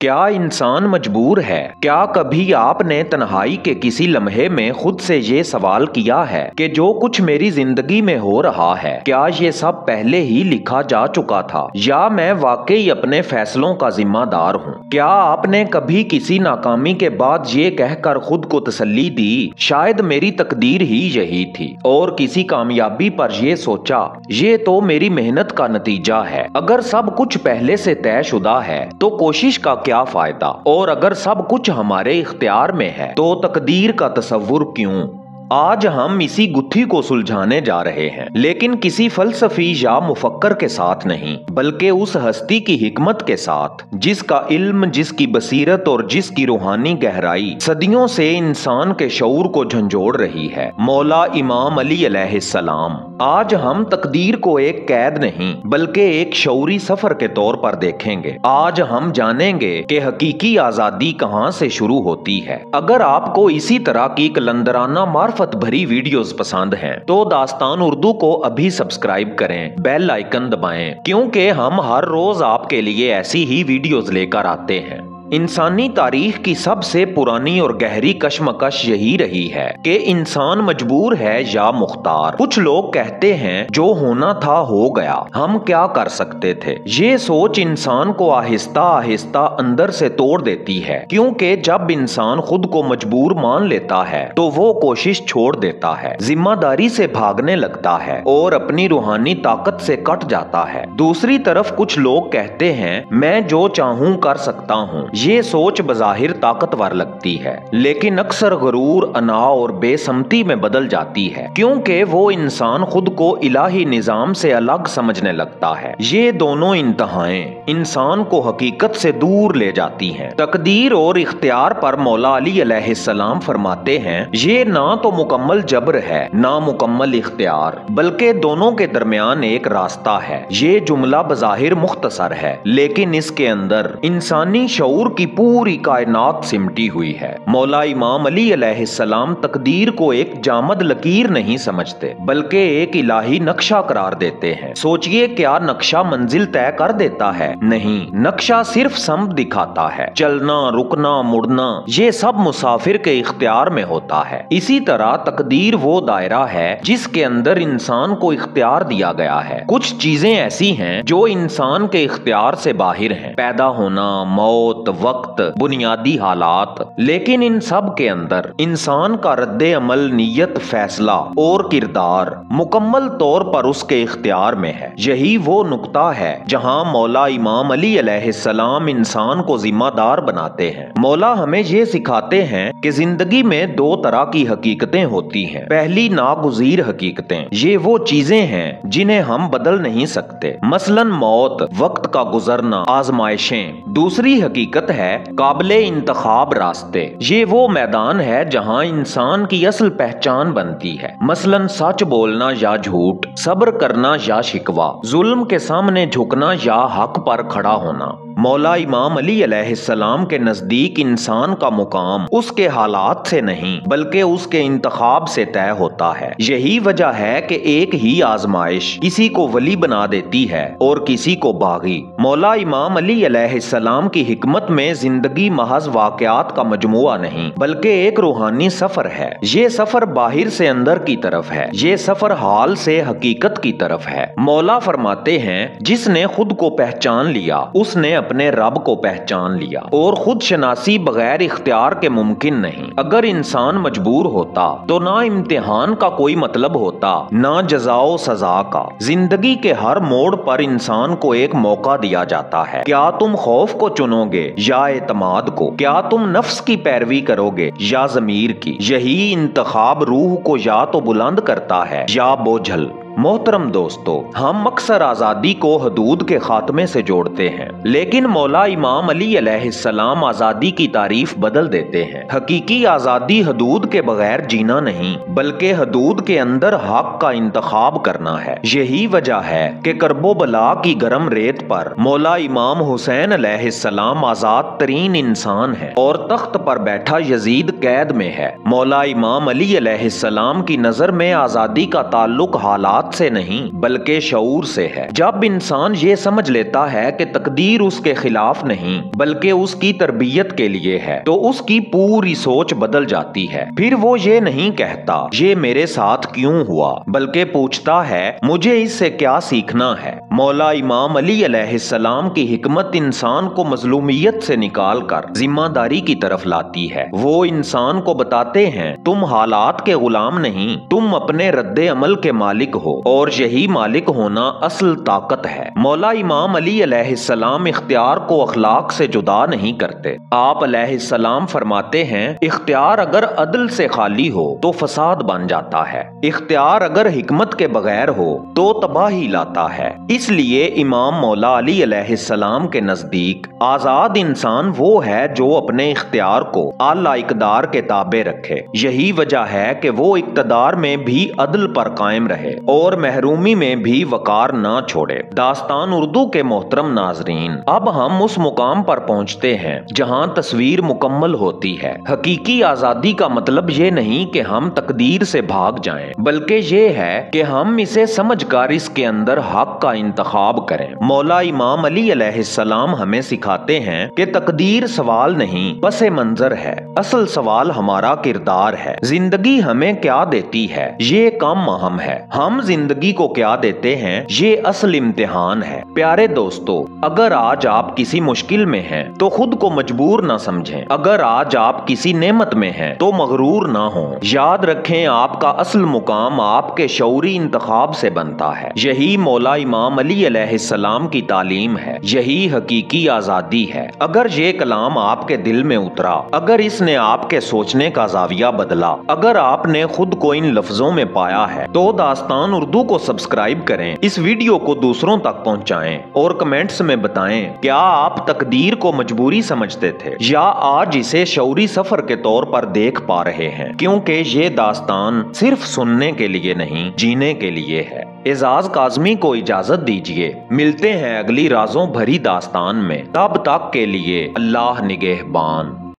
क्या इंसान मजबूर है? क्या कभी आपने तन्हाई के किसी लम्हे में खुद से ये सवाल किया है कि जो कुछ मेरी जिंदगी में हो रहा है, क्या ये सब पहले ही लिखा जा चुका था या मैं वाकई अपने फैसलों का जिम्मेदार हूँ? क्या आपने कभी किसी नाकामी के बाद ये कहकर खुद को तसल्ली दी, शायद मेरी तकदीर ही यही थी, और किसी कामयाबी पर ये सोचा, ये तो मेरी मेहनत का नतीजा है। अगर सब कुछ पहले से तयशुदा है तो कोशिश का क्या फायदा, और अगर सब कुछ हमारे इख्तियार में है तो तकदीर का तसव्वुर क्यों? आज हम इसी गुत्थी को सुलझाने जा रहे हैं, लेकिन किसी फलसफी या मुफक्कर के साथ नहीं, बल्कि उस हस्ती की हिकमत के साथ जिसका इल्म, जिसकी बसीरत और जिसकी रूहानी गहराई सदियों से इंसान के शऊर को झंझोड़ रही है, मौला इमाम अली अलैहिस्सलाम। आज हम तकदीर को एक कैद नहीं बल्कि एक शऊरी सफर के तौर पर देखेंगे। आज हम जानेंगे कि हकीकी आजादी कहां से शुरू होती है। अगर आपको इसी तरह की कलंदराना मार्फत भरी वीडियोस पसंद हैं तो दास्तान उर्दू को अभी सब्सक्राइब करें, बेल आइकन दबाएं, क्योंकि हम हर रोज आपके लिए ऐसी ही वीडियोस लेकर आते हैं। इंसानी तारीख की सबसे पुरानी और गहरी कशमकश यही रही है कि इंसान मजबूर है या मुख्तार। कुछ लोग कहते हैं जो होना था हो गया, हम क्या कर सकते थे। ये सोच इंसान को आहिस्ता आहिस्ता अंदर से तोड़ देती है, क्योंकि जब इंसान खुद को मजबूर मान लेता है तो वो कोशिश छोड़ देता है, जिम्मेदारी से भागने लगता है और अपनी रूहानी ताकत से कट जाता है। दूसरी तरफ कुछ लोग कहते हैं मैं जो चाहूं कर सकता हूं। ये सोच बज़ाहिर ताकतवर लगती है, लेकिन अक्सर गरूर, अना और बेसमती में बदल जाती है, क्योंकि वो इंसान खुद को इलाही निजाम से अलग समझने लगता है। ये दोनों इंतहाएं इंसान को हकीकत से दूर ले जाती हैं। तकदीर और इख्तियार पर मौला अली अलैहिस्सलाम फरमाते हैं, ये ना तो मुकम्मल जबर है ना मुकम्मल इख्तियार, बल्कि दोनों के दरमियान एक रास्ता है। ये जुमला बज़ाहिर मुख्तसर है, लेकिन इसके अंदर इंसानी शऊर की पूरी कायनात सिमटी हुई है। मौला इमाम अली अलैहिस्सलाम तकदीर को एक जामद लकीर नहीं समझते, बल्कि एक इलाही नक्शा करार देते हैं। सोचिए, क्या नक्शा मंजिल तय कर देता है? नहीं, नक्शा सिर्फ समत दिखाता है। चलना, रुकना, मुड़ना, ये सब मुसाफिर के इख्तियार में होता है। इसी तरह तकदीर वो दायरा है जिसके अंदर इंसान को इख्तियार दिया गया है। कुछ चीजें ऐसी हैं जो इंसान के इख्तियार से बाहर हैं, पैदा होना, मौत, वक्त, बुनियादी हालात, लेकिन इन सब के अंदर इंसान का रद्दे अमल, नीयत, फैसला और किरदार मुकम्मल तौर पर उसके इख्तियार में है। यही वो नुक्ता है जहां मौला इमाम अली अलैहिस्सलाम इंसान को जिम्मेदार बनाते हैं। मौला हमें ये सिखाते हैं कि जिंदगी में दो तरह की हकीकतें होती हैं। पहली नागुज़ीर हकीकतें, ये वो चीजें हैं जिन्हें हम बदल नहीं सकते, मसलन मौत, वक्त का गुजरना, आजमाइशें। दूसरी हकीकत है काबिले इंतखाब रास्ते। ये वो मैदान है जहां इंसान की असल पहचान बनती है, मसलन सच बोलना या झूठ, सब्र करना या शिकवा, जुल्म के सामने झुकना या हक पर खड़ा होना। मौला इमाम अली अलैहिस्सलाम के नजदीक इंसान का मुकाम उसके हालात से नहीं बल्कि उसके इंतखाब से तय होता है। यही वजह है कि एक ही आजमाइश किसी को वली बना देती है और किसी को बागी। मौला इमाम अली अलैहिस्सलाम की हिकमत में जिंदगी महज वाकयात का मजमुआ नहीं बल्कि एक रूहानी सफर है। ये सफर बाहर से अंदर की तरफ है, ये सफर हाल से हकीकत की तरफ है। मौला फरमाते हैं, जिसने खुद को पहचान लिया उसने अपने रब को पहचान लिया, और खुद शनासी बगैर इख्तियार के मुमकिन नहीं। अगर इंसान मजबूर होता तो ना इम्तिहान का कोई मतलब होता, ना जज़ाओ सजा का। जिंदगी के हर मोड़ पर इंसान को एक मौका दिया जाता है। क्या तुम खौफ को चुनोगे या एतमाद को? क्या तुम नफ्स की पैरवी करोगे या ज़मीर की? यही इंतखाब रूह को या तो बुलंद करता है या बोझल। मोहतरम दोस्तों, हम अक्सर आज़ादी को हदूद के खात्मे से जोड़ते हैं, लेकिन मौला इमाम अली अलैहिस्सलाम आज़ादी की तारीफ बदल देते हैं। हकीकी आज़ादी हदूद के बगैर जीना नहीं बल्कि हदूद के अंदर हक का इंतखाब करना है। यही वजह है कि करबो बला की गर्म रेत पर मौला इमाम हुसैन अलैहिस्सलाम आज़ाद तरीन इंसान है और तख्त पर बैठा यजीद कैद में है। मौला इमाम अली अलैहिस्सलाम की नजर में आज़ादी का ताल्लुक हालात जज्बात से नहीं बल्कि शऊर से है। जब इंसान ये समझ लेता है कि तकदीर उसके खिलाफ नहीं बल्कि उसकी तरबियत के लिए है तो उसकी पूरी सोच बदल जाती है। फिर वो ये नहीं कहता ये मेरे साथ क्यों हुआ, बल्कि पूछता है मुझे इससे क्या सीखना है। मौला इमाम अली अलैहिस्सलाम की हिकमत इंसान को मजलूमियत से निकाल कर जिम्मेदारी की तरफ लाती है। वो इंसान को बताते हैं तुम हालात के गुलाम नहीं, तुम अपने रद्दे अमल के मालिक हो और यही मालिक होना असल ताकत है। मौला इमाम अली अलैहिस्सलाम इख्तियार को अखलाक से जुदा नहीं करते। आप अलैहिस्सलाम फरमाते हैं इख्तियार अगर अदल से खाली हो तो फसाद बन जाता है, इख्तियार अगर हिकमत के बगैर हो तो तबाही लाता है। इसलिए इमाम मौला अली अलैहिस्सलाम के नजदीक आजाद इंसान वो है जो अपने इख्तियार को आला इक़दार के ताबे रखे। यही वजह है कि वो इक़्तिदार में भी अदल पर कायम रहे और महरूमी में भी वकार ना छोड़े। दास्तान उर्दू के मोहतरम नाजरीन, अब हम उस मुकाम पर पहुंचते हैं जहां तस्वीर मुकम्मल होती है। हकीकी आजादी का मतलब ये नहीं कि हम तकदीर से भाग जाएं, बल्कि ये है कि हम इसे समझकर इसके अंदर हक का इंतखाब करें। मौला इमाम अली अलैहिस्सलाम हमें सिखाते हैं कि तकदीर सवाल नहीं पसे मंजर है, असल सवाल हमारा किरदार है। जिंदगी हमें क्या देती है ये कम अहम है, हम जिंदगी को क्या देते हैं ये असल इम्तिहान है। प्यारे दोस्तों, अगर आज आप किसी मुश्किल में हैं तो खुद को मजबूर ना समझें, अगर आज आप किसी नेमत में हैं तो मगरूर ना हो। याद रखें आपका असल मुकाम आपके शऊरी इंतखाब से बनता है। यही मौला इमाम अली अलैहिस्सलाम की तालीम है, यही हकीकी आजादी है। अगर ये कलाम आपके दिल में उतरा, अगर इसने आपके सोचने का जाविया बदला, अगर आपने खुद को इन लफ्जों में पाया है तो दास्तान उर्दू को सब्सक्राइब करें, इस वीडियो को दूसरों तक पहुंचाएं और कमेंट्स में बताएं क्या आप तकदीर को मजबूरी समझते थे या आज इसे शऊरी सफर के तौर पर देख पा रहे हैं, क्योंकि ये दास्तान सिर्फ सुनने के लिए नहीं जीने के लिए है। एजाज काज़मी को इजाजत दीजिए, मिलते हैं अगली राजों भरी दास्तान में, तब तक के लिए अल्लाह निगहबान।